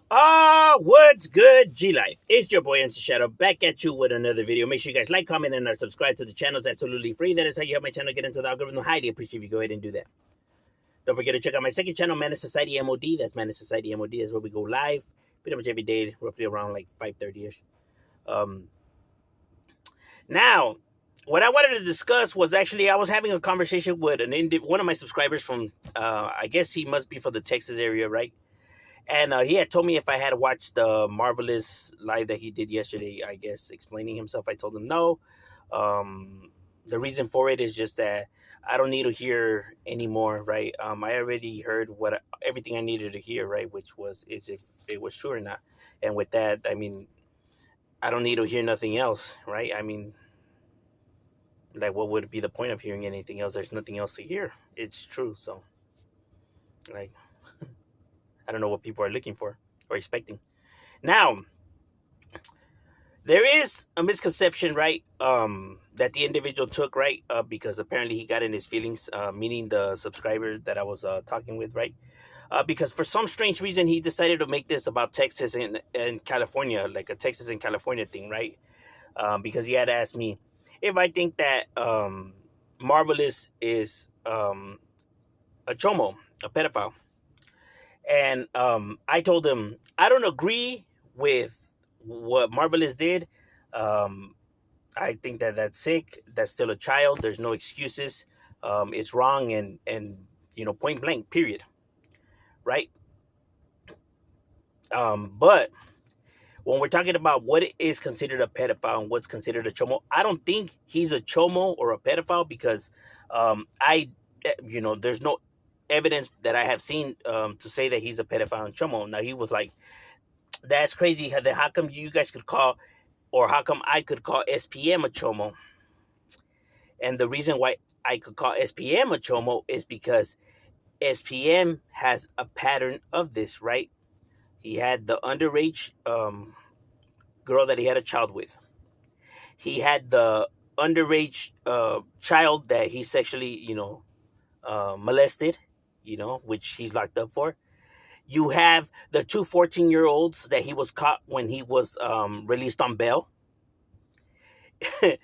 What's good, G Life? It's your boy MC Shadow back at you with another video. Make sure you guys like, comment, and subscribe to the channel. It's absolutely free. That is how you help my channel get into the algorithm. Highly appreciate if you go ahead and do that. Don't forget to check out my second channel, Man Society M.O.D. That's Man Society M.O.D. That's where we go live pretty much every day, roughly around like 5:30ish. Um, Now, what I wanted to discuss was actually I was having a conversation with one of my subscribers from I guess he must be from the Texas area, right? And he had told me if I had watched the Marvelous live that he did yesterday, I guess, explaining himself. I told him no. The reason for it is just that I don't need to hear anymore, right? I already heard everything I needed to hear, right? Which is if it was true or not. And with that, I mean, I don't need to hear nothing else, right? I mean, like, what would be the point of hearing anything else? There's nothing else to hear. It's true. So, like, I don't know what people are looking for or expecting. Now, there is a misconception, right? That the individual took, right? Because apparently he got in his feelings, meaning the subscriber that I was talking with, right? Because for some strange reason he decided to make this about Texas and California, like a Texas and California thing, right? Because he had asked me if I think that Marvelous is a chomo, a pedophile. And I told him I don't agree with what Marvelous did. Um, I think that that's sick. That's still a child. There's no excuses. It's wrong and point blank. Period. Right. But when we're talking about what is considered a pedophile and what's considered a chomo, I don't think he's a chomo or a pedophile because there's no evidence that I have seen to say that he's a pedophile and chomo. Now he was like, "That's crazy. How come you guys could call, or how come I could call SPM a chomo?" And the reason why I could call SPM a chomo is because SPM has a pattern of this, right? He had the underage girl that he had a child with. He had the underage child that he sexually, molested, which he's locked up for. You have the two 14-year-olds that he was caught when he was released on bail. There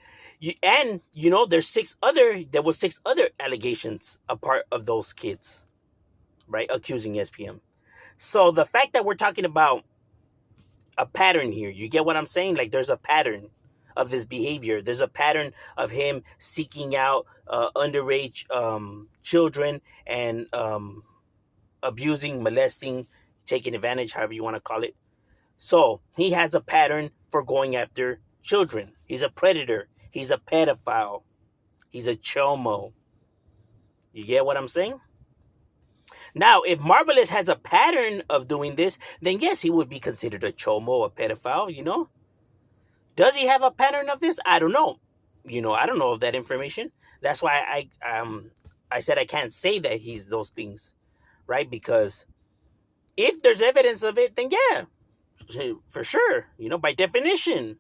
was six other allegations a part of those kids, right, accusing SPM. So the fact that we're talking about a pattern here, you get what I'm saying? Like, there's a pattern of this behavior. There's a pattern of him seeking out underage children and abusing, molesting, taking advantage, however you want to call it. So he has a pattern for going after children. He's a predator. He's a pedophile. He's a chomo. You get what I'm saying? Now, if Marvelous has a pattern of doing this, then yes, he would be considered a chomo, a pedophile, Does he have a pattern of this? I don't know. I don't know of that information. That's why I said I can't say that he's those things, right? Because if there's evidence of it, then yeah, for sure, by definition.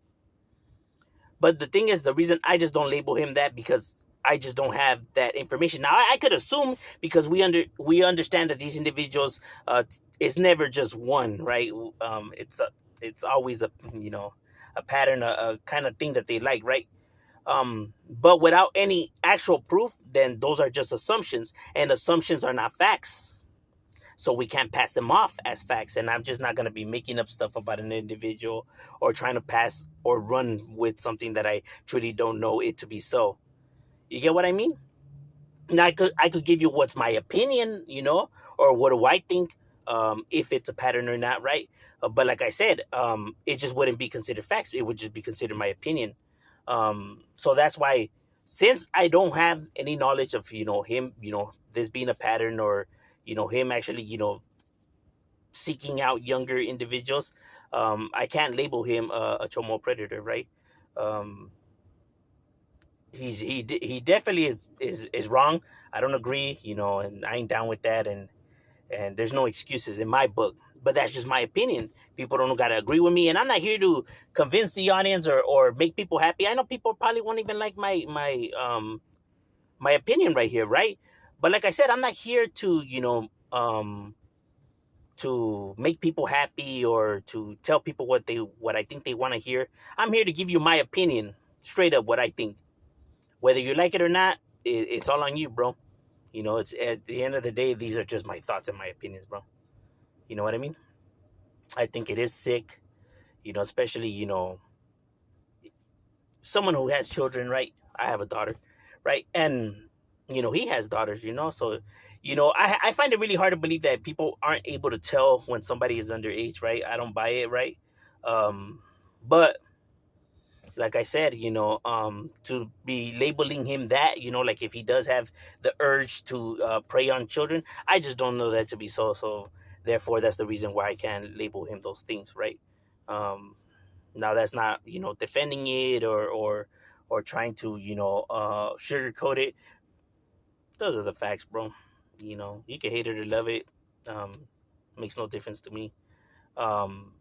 But the thing is, the reason I just don't label him that because I just don't have that information. Now I could assume because we understand that these individuals, it's never just one, right? It's always a pattern, a kind of thing that they like, right? But without any actual proof, then those are just assumptions, and assumptions are not facts. So we can't pass them off as facts. And I'm just not going to be making up stuff about an individual or trying to pass or run with something that I truly don't know it to be so. You get what I mean? Now I could give you what's my opinion, or what do I think, if it's a pattern or not, right? But like I said, it just wouldn't be considered facts. It would just be considered my opinion. So that's why, since I don't have any knowledge of him, this being a pattern, or him actually seeking out younger individuals, I can't label him a chomo predator, right? Um, he definitely is wrong. I don't agree, and I ain't down with that, and there's no excuses in my book. But that's just my opinion. People don't gotta agree with me, and I'm not here to convince the audience or make people happy. I know people probably won't even like my opinion right here, right? But like I said, I'm not here to to make people happy or to tell people what I think they want to hear. I'm here to give you my opinion, straight up what I think. Whether you like it or not, it's all on you, bro. You know, it's at the end of the day, these are just my thoughts and my opinions, bro. You know what I mean? I think it is sick, you know, especially, you know, someone who has children, right? I have a daughter, right? And, you know, he has daughters, you know, so, you know, I find it really hard to believe that people aren't able to tell when somebody is underage, right? I don't buy it, right? Um, but like I said, you know, to be labeling him that, you know, like if he does have the urge to prey on children, I just don't know that to be so. So therefore, that's the reason why I can't label him those things, right? Um, Now that's not, you know, defending it or trying to, you know, sugarcoat it. Those are the facts, bro. You know, you can hate it or love it. Um, Makes no difference to me. Um,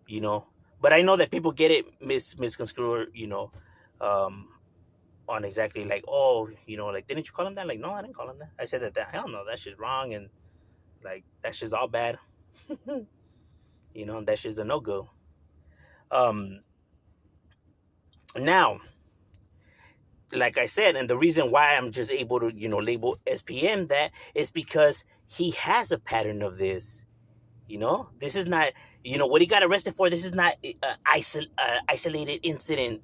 you know, but I know that people get it misconstrued. You know, um, on exactly like, oh, you know, like, didn't you call him that? Like, no, I didn't call him that. I said that hell no, that shit's wrong, and like that shit's all bad. You know, that shit's a no go. Um, Now, like I said, and the reason why I'm just able to, you know, label SPM that is because he has a pattern of this. You know, this is not, you know, what he got arrested for. This is not an isolated incident.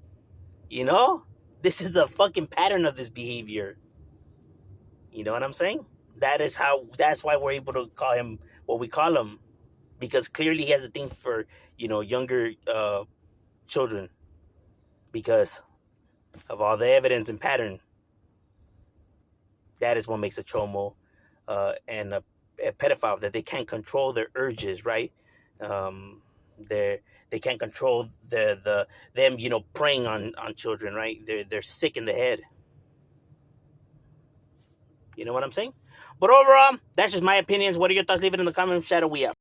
You know, this is a fucking pattern of this behavior. You know what I'm saying? That is how. That's why we're able to call him what we call him, because clearly he has a thing for, you know, younger children because of all the evidence and pattern. That is what makes a chomo and a pedophile, that they can't control their urges, right? Um, they can't control the them, you know, preying on children, right? They're sick in the head. You know what I'm saying? But overall, that's just my opinions. What are your thoughts? Leave it in the comments. Shadow, we out.